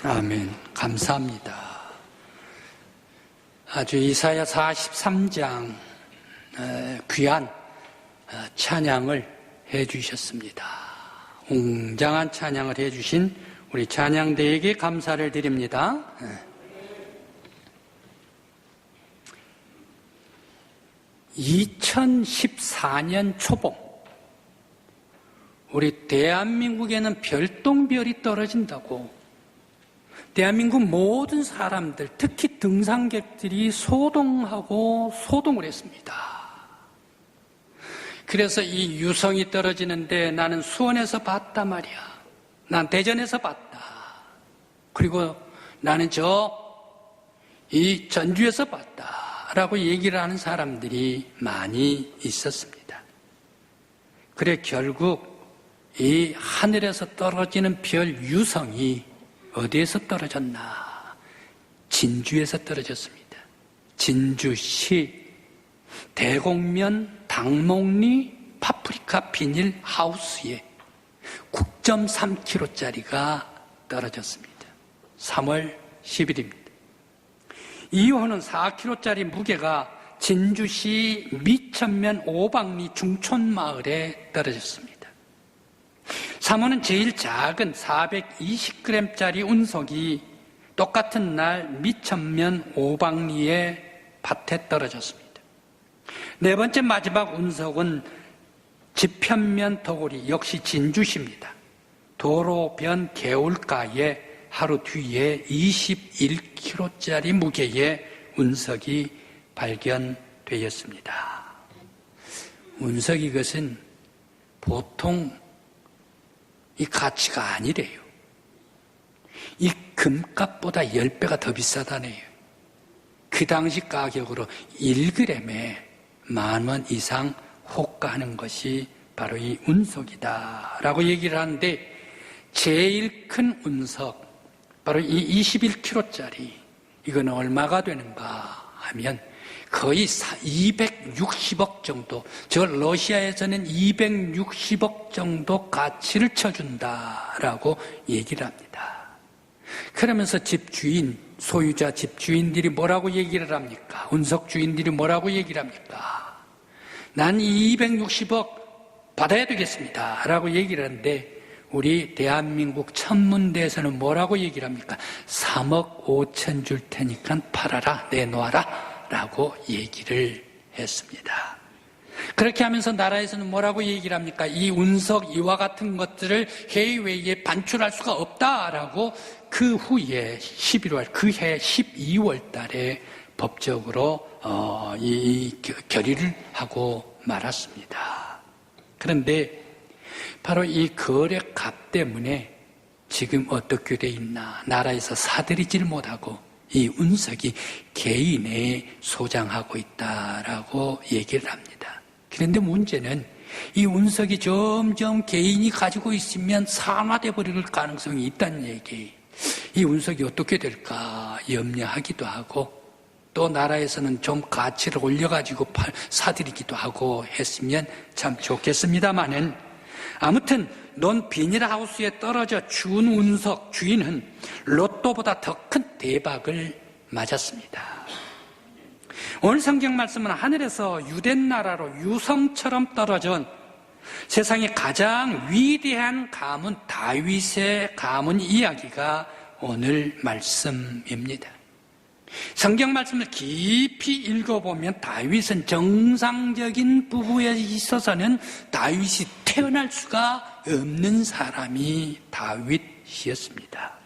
아멘. 감사합니다. 아주 이사야 43장 귀한 찬양을 해주셨습니다. 웅장한 찬양을 해주신 우리 찬양대에게 감사를 드립니다. 2014년 초봄, 우리 대한민국에는 별똥별이 떨어진다고 대한민국 모든 사람들, 특히 등산객들이 소동하고 소동을 했습니다. 그래서 이 유성이 떨어지는데 나는 수원에서 봤단 말이야. 난 대전에서 봤다. 그리고 나는 이 전주에서 봤다. 라고 얘기를 하는 사람들이 많이 있었습니다. 그래 결국 이 하늘에서 떨어지는 별 유성이 어디에서 떨어졌나? 진주에서 떨어졌습니다. 진주시 대곡면 당목리 파프리카 비닐 하우스에 9.3kg짜리가 떨어졌습니다. 3월 10일입니다. 이후는 4kg짜리 무게가 진주시 미천면 오방리 중촌마을에 떨어졌습니다. 3호는 제일 작은 420g짜리 운석이 똑같은 날 미천면 오방리의 밭에 떨어졌습니다. 네 번째 마지막 운석은 지편면 도고리 역시 진주시입니다. 도로변 개울가에 하루 뒤에 21kg짜리 무게의 운석이 발견되었습니다. 운석 이것은 보통 이 가치가 아니래요. 이 금값보다 10배가 더 비싸다네요. 그 당시 가격으로 1g에 10,000원 이상 호가하는 것이 바로 이 운석이다 라고 얘기를 하는데, 제일 큰 운석 바로 이 21kg짜리 이거는 얼마가 되는가 하면 거의 260억 정도, 저 러시아에서는 260억 정도 가치를 쳐준다라고 얘기를 합니다. 그러면서 집주인, 소유자 집주인들이 뭐라고 얘기를 합니까? 운석 주인들이 뭐라고 얘기를 합니까? 난 260억 받아야 되겠습니다 라고 얘기를 하는데, 우리 대한민국 천문대에서는 뭐라고 얘기를 합니까? 3억 5천 줄 테니까 팔아라, 내놓아라 라고 얘기를 했습니다. 그렇게 하면서 나라에서는 뭐라고 얘기를 합니까? 이 운석, 이와 같은 것들을 해외에 반출할 수가 없다라고 그 후에 11월, 그 해 12월 달에 법적으로 이 결의를 하고 말았습니다. 그런데 바로 이 거래값 때문에 지금 어떻게 돼 있나? 나라에서 사들이질 못하고 이 운석이 개인에 소장하고 있다라고 얘기를 합니다. 그런데 문제는 이 운석이 점점 개인이 가지고 있으면 산화돼 버릴 가능성이 있다는 얘기. 이 운석이 어떻게 될까 염려하기도 하고, 또 나라에서는 좀 가치를 올려가지고 사들이기도 하고 했으면 참 좋겠습니다만은, 아무튼 논 비닐하우스에 떨어져 죽은 운석 주인은 로또보다 더 큰 대박을 맞았습니다. 오늘 성경 말씀은 하늘에서 유된 나라로 유성처럼 떨어진 세상의 가장 위대한 가문 다윗의 가문 이야기가 오늘 말씀입니다. 성경 말씀을 깊이 읽어보면 다윗은 정상적인 부부에 있어서는 다윗이 태어날 수가 없는 사람이 다윗이었습니다.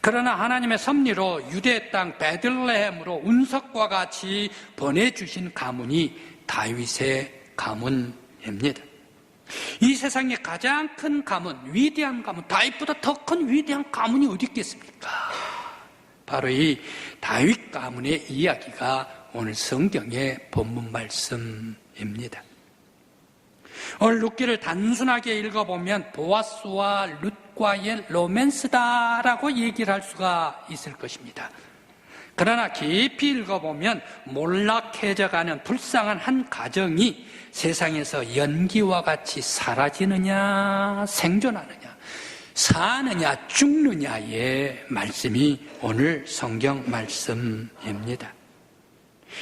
그러나 하나님의 섭리로 유대 땅 베들레헴으로 운석과 같이 보내주신 가문이 다윗의 가문입니다. 이 세상의 가장 큰 가문, 위대한 가문, 다윗보다 더 큰 위대한 가문이 어디 있겠습니까? 바로 이 다윗 가문의 이야기가 오늘 성경의 본문 말씀입니다. 오늘 룻기를 단순하게 읽어보면 보아스와 룻과의 로맨스다라고 얘기를 할 수가 있을 것입니다. 그러나 깊이 읽어보면 몰락해져가는 불쌍한 한 가정이 세상에서 연기와 같이 사라지느냐 생존하느냐, 사느냐 죽느냐의 말씀이 오늘 성경 말씀입니다.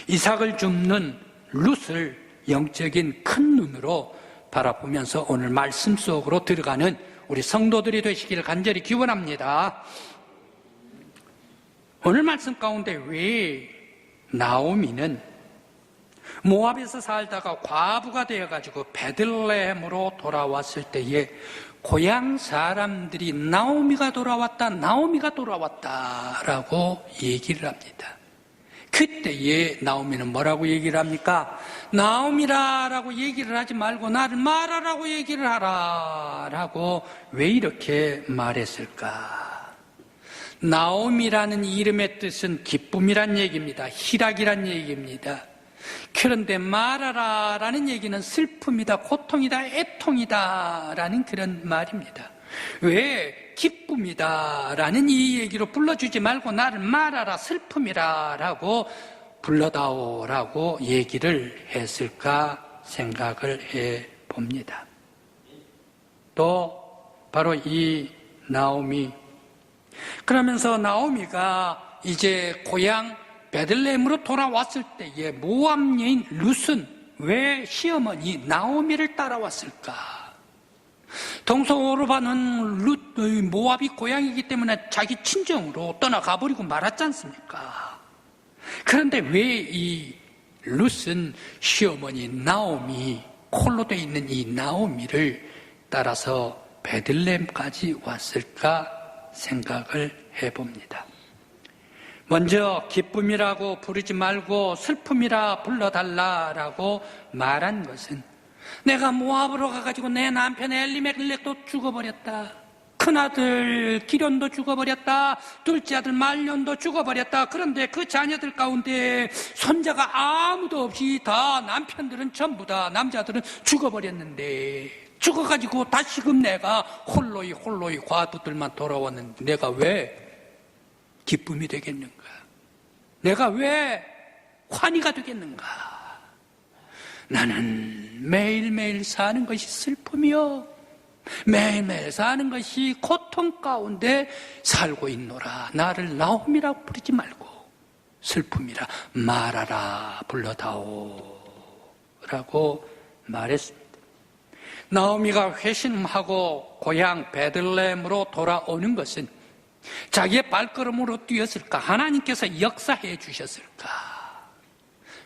이삭을 줍는 룻을 영적인 큰 눈으로 바라보면서 오늘 말씀 속으로 들어가는 우리 성도들이 되시기를 간절히 기원합니다. 오늘 말씀 가운데 왜 나오미는 모압에서 살다가 과부가 되어가지고 베들레헴으로 돌아왔을 때에 고향 사람들이 나오미가 돌아왔다라고 얘기를 합니다. 그때에 나오미는 뭐라고 얘기를 합니까? 나오미라라고 얘기를 하지 말고 나를 마라라고 얘기를 하라라고 왜 이렇게 말했을까? 나오미라는 이름의 뜻은 기쁨이란 얘기입니다. 희락이란 얘기입니다. 그런데 마라라라는 얘기는 슬픔이다, 고통이다, 애통이다라는 그런 말입니다. 왜 기쁨이다라는 이 얘기로 불러주지 말고 나를 말하라, 슬픔이라라고 불러다오라고 얘기를 했을까 생각을 해봅니다. 또 바로 이 나오미, 그러면서 나오미가 이제 고향 베들레헴으로 돌아왔을 때에 모압 여인 룻은 왜 시어머니 나오미를 따라왔을까? 동서오르바는 룻 모압이 고향이기 때문에 자기 친정으로 떠나가 버리고 말았지 않습니까? 그런데 왜 이 룻은 시어머니 나오미, 콜로 돼 있는 이 나오미를 따라서 베들레헴까지 왔을까 생각을 해봅니다. 먼저 기쁨이라고 부르지 말고 슬픔이라 불러달라라고 말한 것은 내가 모압으로 가가지고 내 남편 엘리멜렉도 죽어버렸다. 큰아들 기련도 죽어버렸다. 둘째 아들 말년도 죽어버렸다. 그런데 그 자녀들 가운데 손자가 아무도 없이 다 남편들은 전부 다 남자들은 죽어버렸는데 죽어가지고 다시금 내가 홀로이 과부들만 돌아왔는데 내가 왜 기쁨이 되겠는가? 내가 왜 환희가 되겠는가? 나는 매일매일 사는 것이 슬픔이요, 매일매일 사는 것이 고통 가운데 살고 있노라. 나를 나오미라고 부르지 말고 슬픔이라 말하라 불러다오 라고 말했습니다. 나오미가 회심하고 고향 베들레헴으로 돌아오는 것은 자기의 발걸음으로 뛰었을까? 하나님께서 역사해 주셨을까?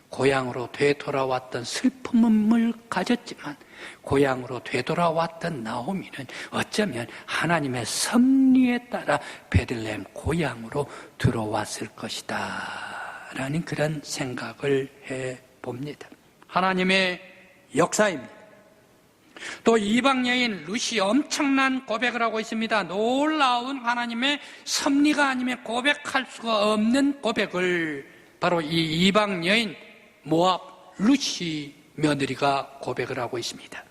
고향으로 되돌아왔던 슬픔을 가졌지만 고향으로 되돌아왔던 나오미는 어쩌면 하나님의 섭리에 따라 베들레헴 고향으로 들어왔을 것이다 라는 그런 생각을 해봅니다. 하나님의 역사입니다. 또 이방 여인 룻이 엄청난 고백을 하고 있습니다. 놀라운 하나님의 섭리가 아니면 고백할 수가 없는 고백을 바로 이 이방 여인 모압 룻이 며느리가 고백을 하고 있습니다.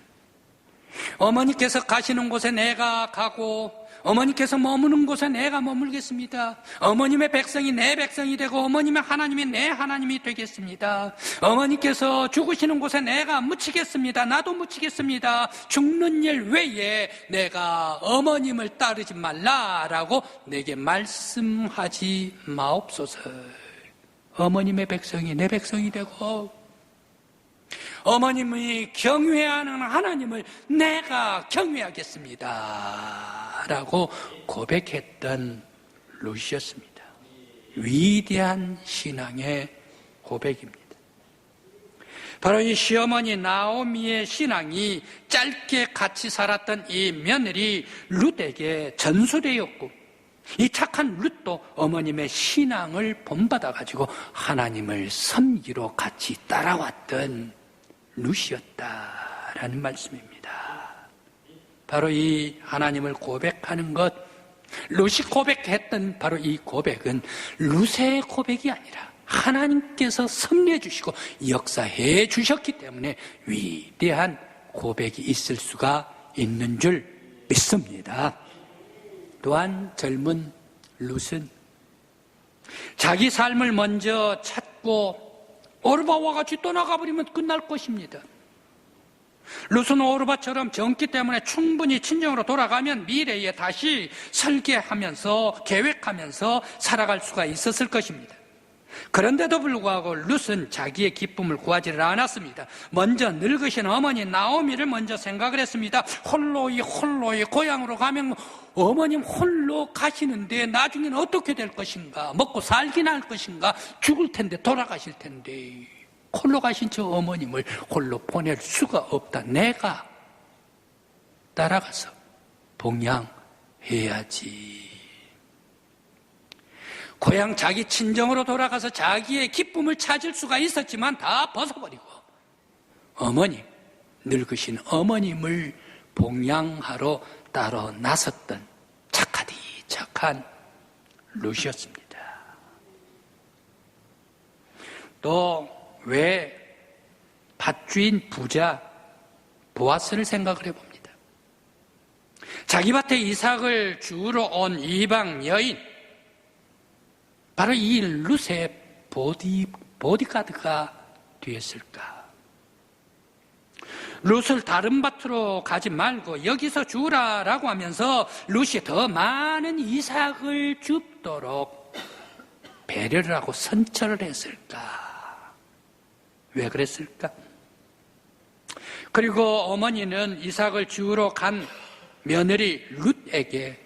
어머니께서 가시는 곳에 내가 가고 어머니께서 머무는 곳에 내가 머물겠습니다. 어머님의 백성이 내 백성이 되고 어머님의 하나님이 내 하나님이 되겠습니다. 어머니께서 죽으시는 곳에 내가 묻히겠습니다. 나도 묻히겠습니다. 죽는 일 외에 내가 어머님을 따르지 말라라고 내게 말씀하지 마옵소서. 어머님의 백성이 내 백성이 되고 어머님이 경외하는 하나님을 내가 경외하겠습니다 라고 고백했던 룻이었습니다. 위대한 신앙의 고백입니다. 바로 이 시어머니 나오미의 신앙이 짧게 같이 살았던 이 며느리 룻에게 전수되었고 이 착한 룻도 어머님의 신앙을 본받아가지고 하나님을 섬기러 같이 따라왔던 룻이었다라는 말씀입니다. 바로 이 하나님을 고백하는 것, 룻이 고백했던 바로 이 고백은 룻의 고백이 아니라 하나님께서 섭리해 주시고 역사해 주셨기 때문에 위대한 고백이 있을 수가 있는 줄 믿습니다. 또한 젊은 룻은 자기 삶을 먼저 찾고 오르바와 같이 떠나가 버리면 끝날 것입니다. 룻은 오르바처럼 정기 때문에 충분히 친정으로 돌아가면 미래에 다시 설계하면서 계획하면서 살아갈 수가 있었을 것입니다. 그런데도 불구하고 룻은 자기의 기쁨을 구하지를 않았습니다. 먼저 늙으신 어머니 나오미를 먼저 생각을 했습니다. 홀로이 고향으로 가면 어머님 홀로 가시는데 나중에는 어떻게 될 것인가, 먹고 살긴 할 것인가, 죽을 텐데, 돌아가실 텐데 홀로 가신 저 어머님을 홀로 보낼 수가 없다. 내가 따라가서 봉양해야지. 고향 자기 친정으로 돌아가서 자기의 기쁨을 찾을 수가 있었지만 다 벗어버리고 어머님, 늙으신 어머님을 봉양하러 따로 나섰던 착하디 착한 룻이었습니다. 또 왜 밭주인 부자 보아스를 생각을 해봅니다. 자기 밭에 이삭을 주우러 온 이방 여인, 바로 이 룻의 보디가드가 되었을까? 룻을 다른 밭으로 가지 말고 여기서 주라라고 하면서 룻이 더 많은 이삭을 줍도록 배려를 하고 선처를 했을까? 왜 그랬을까? 그리고 어머니는 이삭을 주우러 간 며느리 룻에게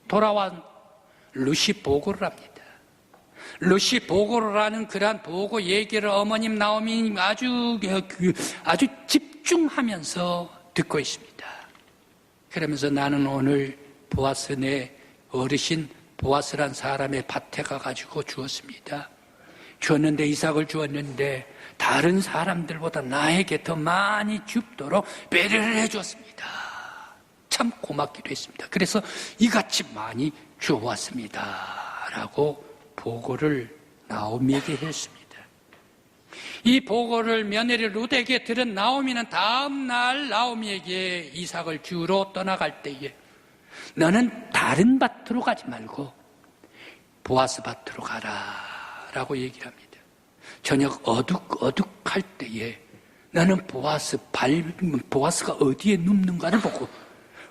돌아온 룻이 보고를 합니다. 룻이 보고를 하는 그러한 보고 얘기를 어머님 나오미 아주 집중하면서 듣고 있습니다. 그러면서 나는 오늘 보아스 내 어르신 보아스란 사람의 밭에 가가지고 주었습니다. 주었는데 이삭을 주었는데 다른 사람들보다 나에게 더 많이 줍도록 배려를 해주었습니다. 참 고맙기도 했습니다. 그래서 이같이 많이 주어왔습니다 라고 보고를 나오미에게 했습니다. 이 보고를 며느리 룻에게 들은 나오미는 다음 날 나오미에게 이삭을 주우러 떠나갈 때에 너는 다른 밭으로 가지 말고 보아스 밭으로 가라 라고 얘기를 합니다. 저녁 어둑어둑할 때에 나는 보아스가 어디에 눕는가를 보고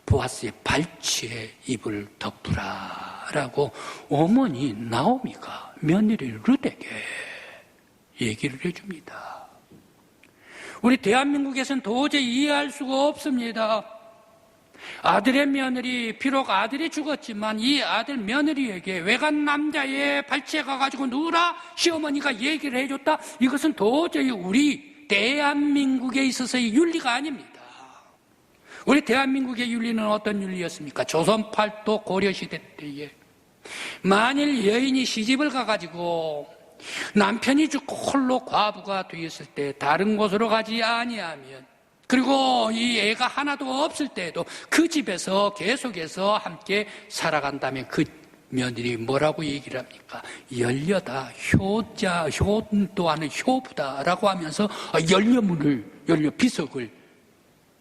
보아스의 발치에 입을 덮으라 라고 어머니 나오미가 며느리 룻에게 얘기를 해줍니다. 우리 대한민국에서는 도저히 이해할 수가 없습니다. 아들의 며느리, 비록 아들이 죽었지만 이 아들 며느리에게 외간 남자의 발치에 가가지고 누라 시어머니가 얘기를 해줬다. 이것은 도저히 우리 대한민국에 있어서의 윤리가 아닙니다. 우리 대한민국의 윤리는 어떤 윤리였습니까? 조선 팔도 고려시대 때에 만일 여인이 시집을 가가지고 남편이 죽고 홀로 과부가 되었을 때 다른 곳으로 가지 아니하면, 그리고 이 애가 하나도 없을 때에도 그 집에서 계속해서 함께 살아간다면 그 며느리 뭐라고 얘기를 합니까? 열려다, 효도 아닌 효부다라고 하면서 열려 비석을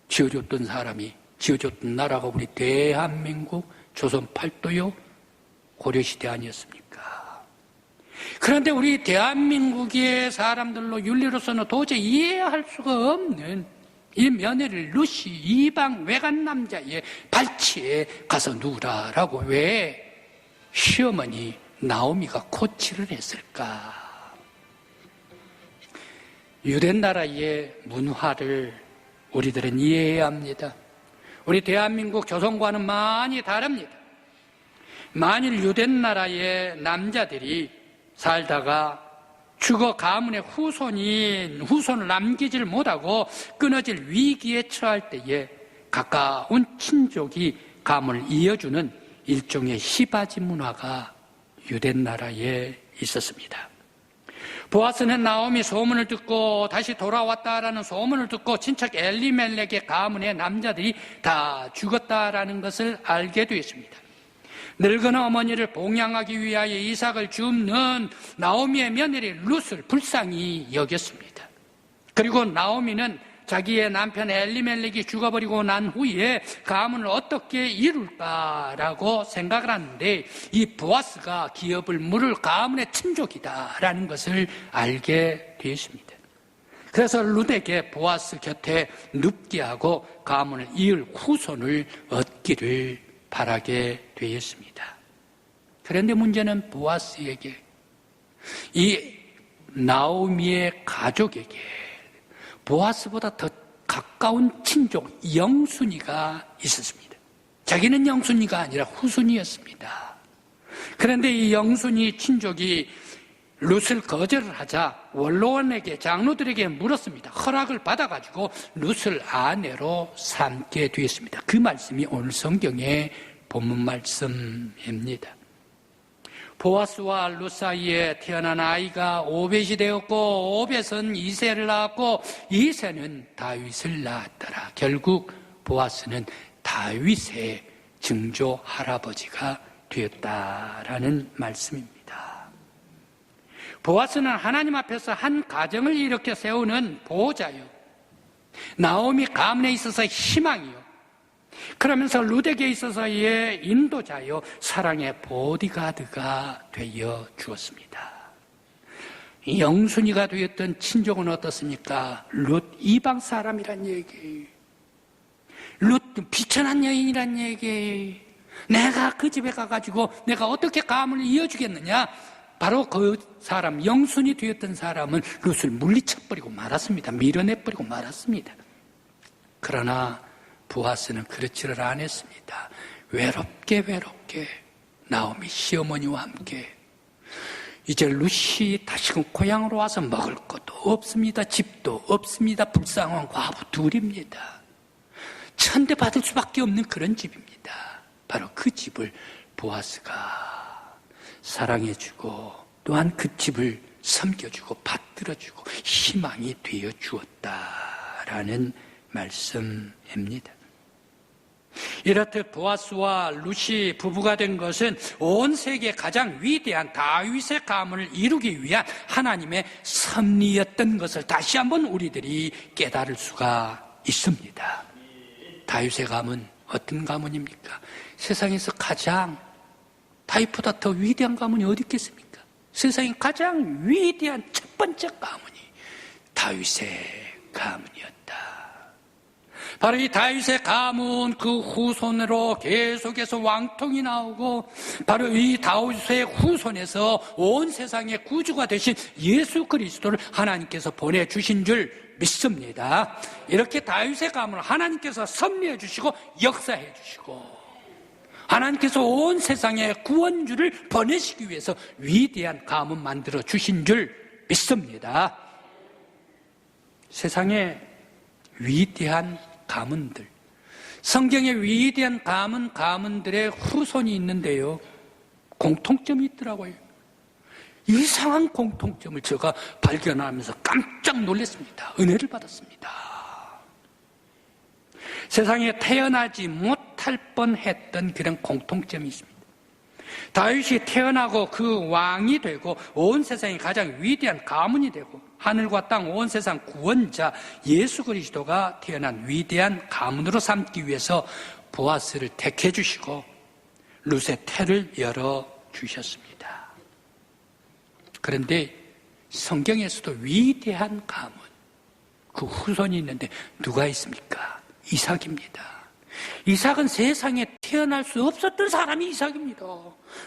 지어줬던 사람이, 지어줬던 나라가 우리 대한민국 조선 팔도요 고려시대 아니었습니까? 그런데 우리 대한민국의 사람들로 윤리로서는 도저히 이해할 수가 없는 이 며느리를 룻이 이방 외간 남자의 발치에 가서 누라라고 왜 시어머니 나오미가 코치를 했을까? 유대 나라의 문화를 우리들은 이해해야 합니다. 우리 대한민국 조선과는 많이 다릅니다. 만일 유대 나라의 남자들이 살다가 죽어 가문의 후손을 남기질 못하고 끊어질 위기에 처할 때에 가까운 친족이 가문을 이어주는 일종의 시바지 문화가 유대 나라에 있었습니다. 보아스는 나오미 소문을 듣고 다시 돌아왔다라는 소문을 듣고 친척 엘리멜렉의 가문의 남자들이 다 죽었다라는 것을 알게 되었습니다. 늙은 어머니를 봉양하기 위하여 이삭을 줍는 나오미의 며느리 룻을 불쌍히 여겼습니다. 그리고 나오미는 자기의 남편 엘리멜렉이 죽어버리고 난 후에 가문을 어떻게 이룰까라고 생각을 하는데 이 보아스가 기업을 물을 가문의 친족이다라는 것을 알게 되었습니다. 그래서 룻에게 보아스 곁에 눕게 하고 가문을 이을 후손을 얻기를 바라게 되었습니다. 그런데 문제는 보아스에게, 이 나오미의 가족에게 보아스보다 더 가까운 친족 영순이가 있었습니다. 자기는 영순이가 아니라 후순이었습니다. 그런데 이 영순이 친족이 룻을 거절을 하자 원로원에게, 장로들에게 물었습니다. 허락을 받아가지고 룻을 아내로 삼게 되었습니다. 그 말씀이 오늘 성경의 본문 말씀입니다. 보아스와 룻 사이에 태어난 아이가 오벳이 되었고, 오벳은 이새를 낳았고, 이새는 다윗을 낳았더라. 결국 보아스는 다윗의 증조 할아버지가 되었다라는 말씀입니다. 보아스는 하나님 앞에서 한 가정을 일으켜 세우는 보호자요, 나오미 가문에 있어서 희망이요, 그러면서 룻에게 있어서의 인도자요, 사랑의 보디가드가 되어 주었습니다. 영순이가 되었던 친족은 어떻습니까? 룻 이방 사람이란 얘기, 룻 비천한 여인이란 얘기. 내가 그 집에 가가지고 내가 어떻게 가문을 이어주겠느냐? 바로 그 사람, 영순이 되었던 사람은 룻을 물리쳐버리고 말았습니다. 밀어내버리고 말았습니다. 그러나 보아스는 그렇지를 않았습니다. 외롭게 나오미 시어머니와 함께 이제 룻이 다시금 고향으로 와서 먹을 것도 없습니다. 집도 없습니다. 불쌍한 과부 둘입니다. 천대받을 수밖에 없는 그런 집입니다. 바로 그 집을 보아스가 사랑해주고, 또한 그 집을 섬겨주고 받들어주고 희망이 되어 주었다라는 말씀입니다. 이렇듯 보아스와 룻이 부부가 된 것은 온 세계 가장 위대한 다윗의 가문을 이루기 위한 하나님의 섭리였던 것을 다시 한번 우리들이 깨달을 수가 있습니다. 다윗의 가문, 어떤 가문입니까? 세상에서 가장, 다윗보다 더 위대한 가문이 어디 있겠습니까? 세상에 가장 위대한 첫 번째 가문이 다윗의 가문이었다. 바로 이 다윗의 가문, 그 후손으로 계속해서 왕통이 나오고, 바로 이 다윗의 후손에서 온 세상의 구주가 되신 예수 그리스도를 하나님께서 보내주신 줄 믿습니다. 이렇게 다윗의 가문을 하나님께서 섭리해 주시고 역사해 주시고, 하나님께서 온 세상에 구원주를 보내시기 위해서 위대한 가문 만들어 주신 줄 믿습니다. 세상에 위대한 가문들, 성경에 위대한 가문들의 후손이 있는데요, 공통점이 있더라고요. 이상한 공통점을 제가 발견하면서 깜짝 놀랐습니다. 은혜를 받았습니다. 세상에 태어나지 못할 뻔했던 그런 공통점이 있습니다. 다윗이 태어나고 그 왕이 되고 온 세상이 가장 위대한 가문이 되고 하늘과 땅 온 세상 구원자 예수 그리스도가 태어난 위대한 가문으로 삼기 위해서 보아스를 택해 주시고 룻의 태를 열어 주셨습니다. 그런데 성경에서도 위대한 가문, 그 후손이 있는데 누가 있습니까? 이삭입니다. 이삭은 세상에 태어날 수 없었던 사람이 이삭입니다.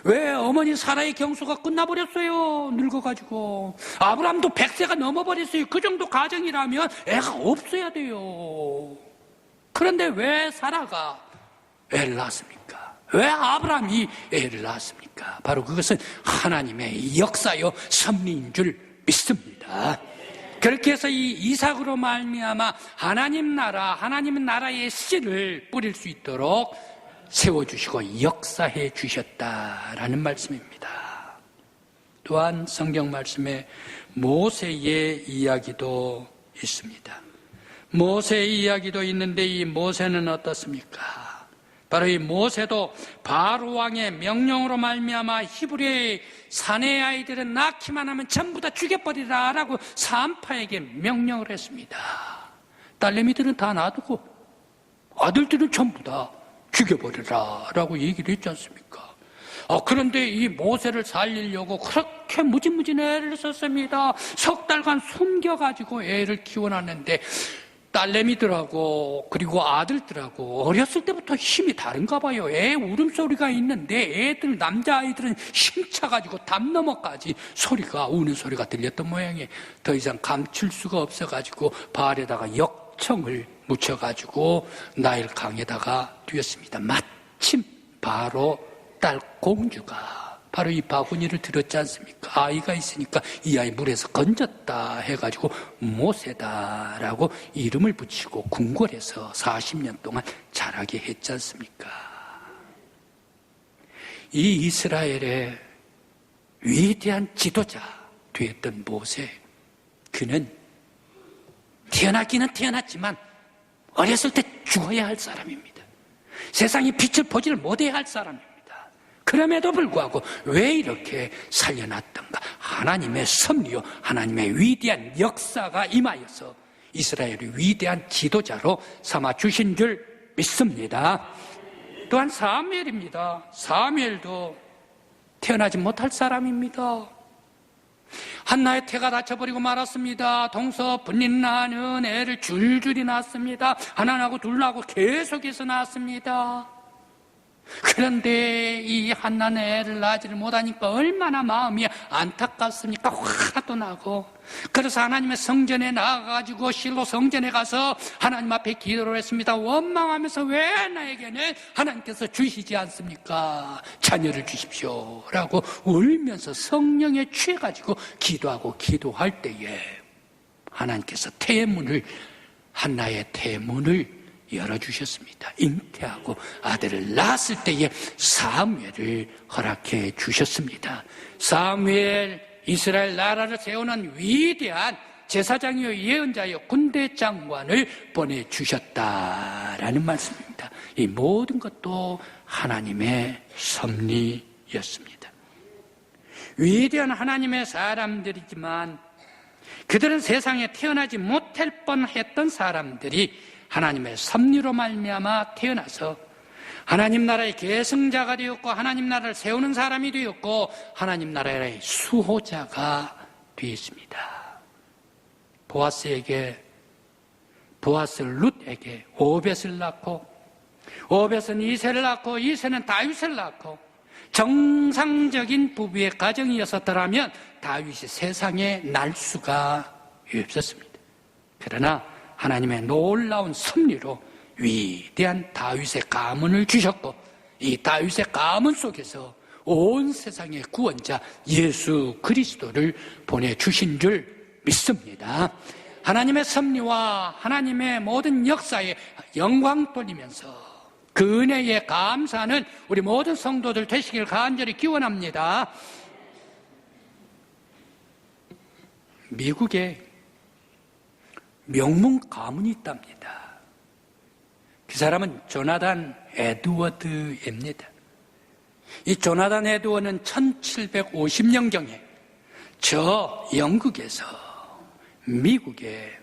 왜? 어머니 사라의 경수가 끝나버렸어요. 늙어가지고. 아브라함도 100세가 넘어버렸어요. 그 정도 가정이라면 애가 없어야 돼요. 그런데 왜 사라가 애를 낳았습니까? 왜 아브라함이 애를 낳았습니까? 바로 그것은 하나님의 역사요 섭리인 줄 믿습니다. 그렇게 해서 이 이삭으로 말미암아 하나님의 나라의 씨를 뿌릴 수 있도록 세워주시고 역사해 주셨다라는 말씀입니다. 또한 성경 말씀에 모세의 이야기도 있습니다. 모세의 이야기도 있는데 이 모세는 어떻습니까? 바로 이 모세도 바로 왕의 명령으로 말미암아 히브리의 사내 아이들은 낳기만 하면 전부 다 죽여버리라 라고 산파에게 명령을 했습니다. 딸내미들은 다 놔두고 아들들은 전부 다 죽여버리라 라고 얘기를 했지 않습니까? 그런데 이 모세를 살리려고 그렇게 무진무진 애를 썼습니다. 석 달간 숨겨가지고 애를 키워놨는데 딸내미들하고 그리고 아들들하고 어렸을 때부터 힘이 다른가 봐요. 애 울음소리가 있는데 애들 남자아이들은 힘차가지고 담 너머까지 우는 소리가 들렸던 모양이에요. 더 이상 감출 수가 없어가지고 발에다가 역청을 묻혀가지고 나일 강에다가 뛰었습니다. 마침 바로 딸 공주가 바로 이 바구니를 들었지 않습니까? 아이가 있으니까 이 아이 물에서 건졌다 해가지고 모세다라고 이름을 붙이고 궁궐에서 40년 동안 자라게 했지 않습니까? 이 이스라엘의 위대한 지도자 되었던 모세, 그는 태어나기는 태어났지만 어렸을 때 죽어야 할 사람입니다. 세상에 빛을 보지를 못해야 할 사람입니다. 그럼에도 불구하고 왜 이렇게 살려놨던가? 하나님의 섭리요, 하나님의 위대한 역사가 임하여서 이스라엘의 위대한 지도자로 삼아주신 줄 믿습니다. 또한 사무엘입니다. 사무엘도 태어나지 못할 사람입니다. 한나의 태가 다쳐버리고 말았습니다. 동서 분린 나는 애를 줄줄이 낳았습니다. 하나 낳고 둘 낳고 계속해서 낳았습니다. 그런데 이 한나는 애를 낳지를 못하니까 얼마나 마음이 안타깝습니까? 화도 나고. 그래서 하나님의 성전에 나가가지고 실로 성전에 가서 하나님 앞에 기도를 했습니다. 원망하면서 왜 나에게는 하나님께서 주시지 않습니까? 자녀를 주십시오 라고 울면서 성령에 취해가지고 기도할 때에 하나님께서 한나의 태문을 열어주셨습니다. 잉태하고 아들을 낳았을 때에 사무엘을 허락해 주셨습니다. 사무엘, 이스라엘 나라를 세우는 위대한 제사장이요 예언자요 군대 장관을 보내주셨다라는 말씀입니다. 이 모든 것도 하나님의 섭리였습니다. 위대한 하나님의 사람들이지만 그들은 세상에 태어나지 못할 뻔했던 사람들이 하나님의 섭리로 말미암아 태어나서 하나님 나라의 계승자가 되었고 하나님 나라를 세우는 사람이 되었고 하나님 나라의 수호자가 되었습니다. 룻에게 오벳을 낳고 오벳은 이새를 낳고 이새는 다윗을 낳고 정상적인 부부의 가정이었었더라면 다윗이 세상에 날 수가 없었습니다. 그러나 하나님의 놀라운 섭리로 위대한 다윗의 가문을 주셨고 이 다윗의 가문 속에서 온 세상의 구원자 예수 그리스도를 보내주신 줄 믿습니다. 하나님의 섭리와 하나님의 모든 역사에 영광 돌리면서 그 은혜에 감사하는 우리 모든 성도들 되시길 간절히 기원합니다. 미국에 명문 가문이 있답니다. 그 사람은 조나단 에드워드입니다. 이 조나단 에드워드는 1750년경에 저 영국에서 미국의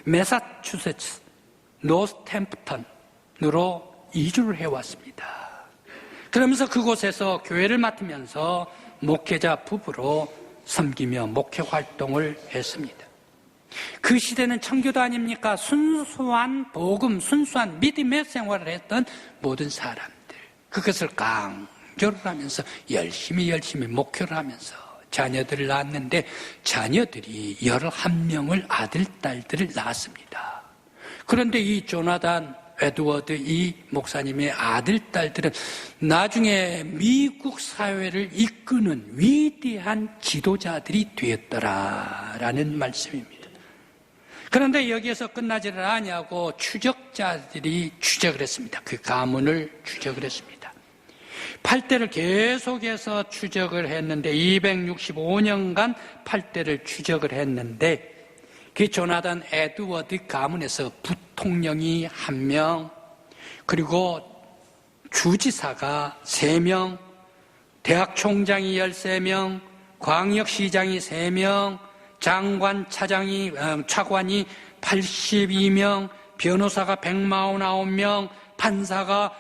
매사추세츠 노스템프턴으로 이주를 해왔습니다. 그러면서 그곳에서 교회를 맡으면서 목회자 부부로 섬기며 목회 활동을 했습니다. 그 시대는 청교도 아닙니까? 순수한 복음, 순수한 믿음의 생활을 했던 모든 사람들, 그것을 강조를 하면서 열심히 목회를 하면서 자녀들을 낳았는데 자녀들이 11명을 아들, 딸들을 낳았습니다. 그런데 이 조나단 에드워드 이 목사님의 아들, 딸들은 나중에 미국 사회를 이끄는 위대한 지도자들이 되었더라라는 말씀입니다. 그런데 여기에서 끝나지를 아니하고 추적자들이 추적을 했습니다. 그 가문을 추적을 했습니다. 8대를 계속해서 추적을 했는데 265년간 8대를 추적을 했는데 그 조나단 에드워드 가문에서 부통령이 1명, 그리고 주지사가 3명, 대학 총장이 13명, 광역시장이 3명, 장관, 차관이 82명, 변호사가 149명, 판사가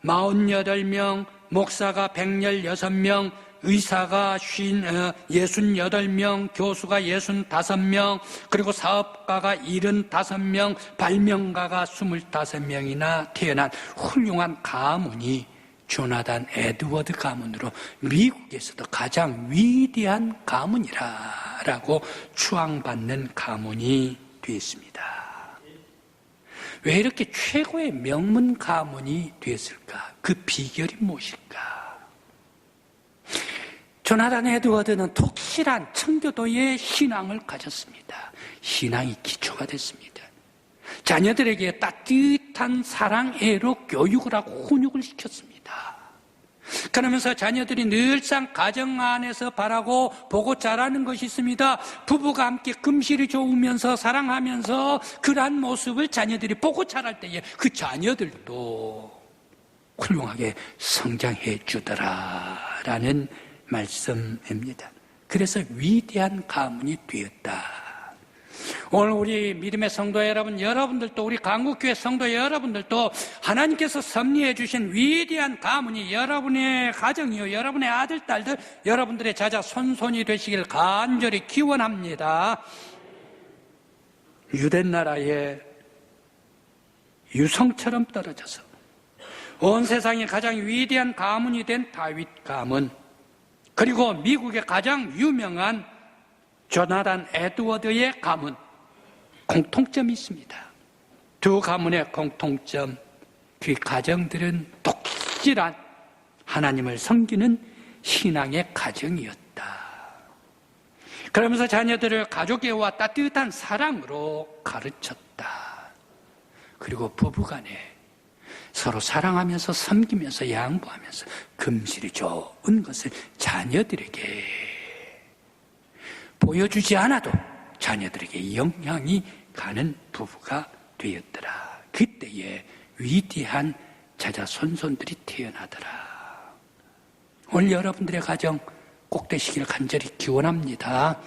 48명, 목사가 116명, 의사가 68명, 교수가 65명, 그리고 사업가가 75명, 발명가가 25명이나 태어난 훌륭한 가문이 조나단 에드워드 가문으로 미국에서도 가장 위대한 가문이라고 추앙받는 가문이 되었습니다. 왜 이렇게 최고의 명문 가문이 되었을까? 그 비결이 무엇일까? 조나단 에드워드는 독실한 청교도의 신앙을 가졌습니다. 신앙이 기초가 됐습니다. 자녀들에게 따뜻한 사랑, 애로 교육을 하고 훈육을 시켰습니다. 그러면서 자녀들이 늘상 가정 안에서 바라고 보고 자라는 것이 있습니다. 부부가 함께 금실이 좋으면서 사랑하면서 그러한 모습을 자녀들이 보고 자랄 때에 그 자녀들도 훌륭하게 성장해 주더라라는 말씀입니다. 그래서 위대한 가문이 되었다. 오늘 우리 믿음의 성도 여러분, 여러분들도 우리 강국교회 성도 여러분들도 하나님께서 섭리해 주신 위대한 가문이 여러분의 가정이요, 여러분의 아들, 딸들, 여러분들의 자자, 손손이 되시길 간절히 기원합니다. 유대나라의 유성처럼 떨어져서 온 세상에 가장 위대한 가문이 된 다윗 가문, 그리고 미국의 가장 유명한 조나단 에드워드의 가문, 공통점이 있습니다. 두 가문의 공통점, 그 가정들은 독실한 하나님을 섬기는 신앙의 가정이었다. 그러면서 자녀들을 가족애와 따뜻한 사랑으로 가르쳤다. 그리고 부부간에 서로 사랑하면서 섬기면서 양보하면서 금실이 좋은 것을 자녀들에게 보여주지 않아도 자녀들에게 영향이 가는 부부가 되었더라. 그때에 위대한 자자 손손들이 태어나더라. 오늘 여러분들의 가정 꼭 되시길 간절히 기원합니다.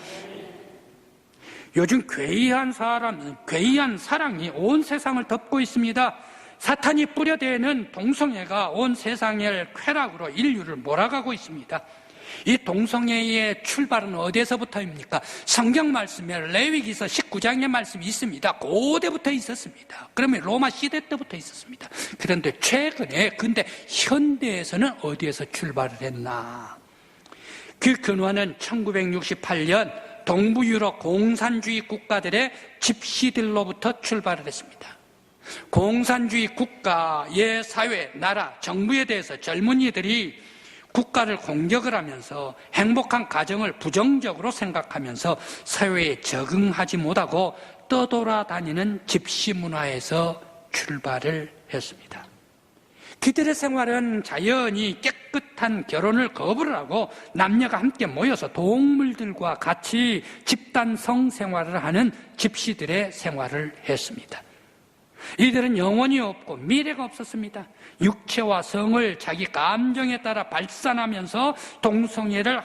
요즘 괴이한 사랑이 온 세상을 덮고 있습니다. 사탄이 뿌려대는 동성애가 온 세상의 쾌락으로 인류를 몰아가고 있습니다. 이 동성애의 출발은 어디에서부터입니까? 성경 말씀에 레위기서 19장의 말씀이 있습니다. 고대부터 있었습니다. 그러면 로마 시대 때부터 있었습니다. 그런데 최근에, 근데 현대에서는 어디에서 출발을 했나? 그 근원은 1968년 동부 유럽 공산주의 국가들의 집시들로부터 출발을 했습니다. 공산주의 국가의 사회, 나라, 정부에 대해서 젊은이들이 국가를 공격을 하면서 행복한 가정을 부정적으로 생각하면서 사회에 적응하지 못하고 떠돌아다니는 집시 문화에서 출발을 했습니다. 그들의 생활은 자연히 깨끗한 결혼을 거부를 하고 남녀가 함께 모여서 동물들과 같이 집단 성생활을 하는 집시들의 생활을 했습니다. 이들은 영혼이 없고 미래가 없었습니다. 육체와 성을 자기 감정에 따라 발산하면서 동성애를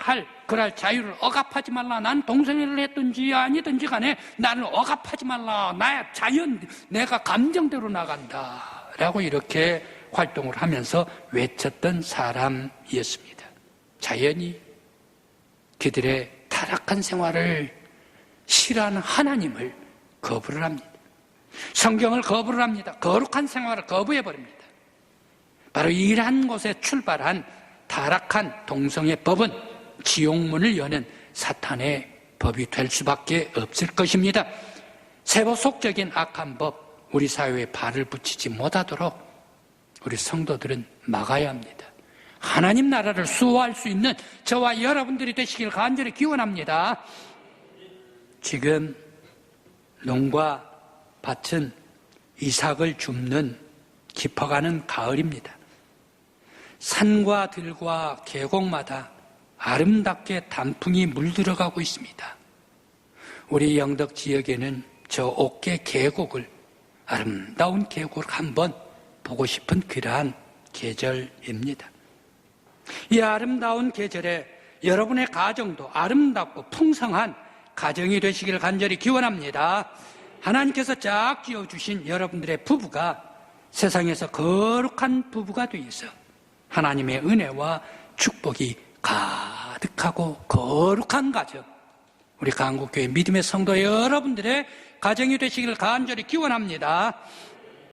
그럴 자유를 억압하지 말라. 난 동성애를 했든지 아니든지 간에 나를 억압하지 말라. 나의 자연, 내가 감정대로 나간다 라고 이렇게 활동을 하면서 외쳤던 사람이었습니다. 자연히 그들의 타락한 생활을 싫어하는 하나님을 거부를 합니다. 성경을 거부를 합니다. 거룩한 생활을 거부해버립니다. 바로 이러한 곳에 출발한 타락한 동성애 법은 지옥문을 여는 사탄의 법이 될 수밖에 없을 것입니다. 세보속적인 악한 법, 우리 사회에 발을 붙이지 못하도록 우리 성도들은 막아야 합니다. 하나님 나라를 수호할 수 있는 저와 여러분들이 되시길 간절히 기원합니다. 지금 농과 밭은 이삭을 줍는 깊어가는 가을입니다. 산과 들과 계곡마다 아름답게 단풍이 물들어가고 있습니다. 우리 영덕 지역에는 저 옥계 계곡을, 아름다운 계곡을 한번 보고 싶은 그러한 계절입니다. 이 아름다운 계절에 여러분의 가정도 아름답고 풍성한 가정이 되시길 간절히 기원합니다. 하나님께서 짝 지어주신 여러분들의 부부가 세상에서 거룩한 부부가 되어서 하나님의 은혜와 축복이 가득하고 거룩한 가정, 우리 강국교회 믿음의 성도 여러분들의 가정이 되시기를 간절히 기원합니다.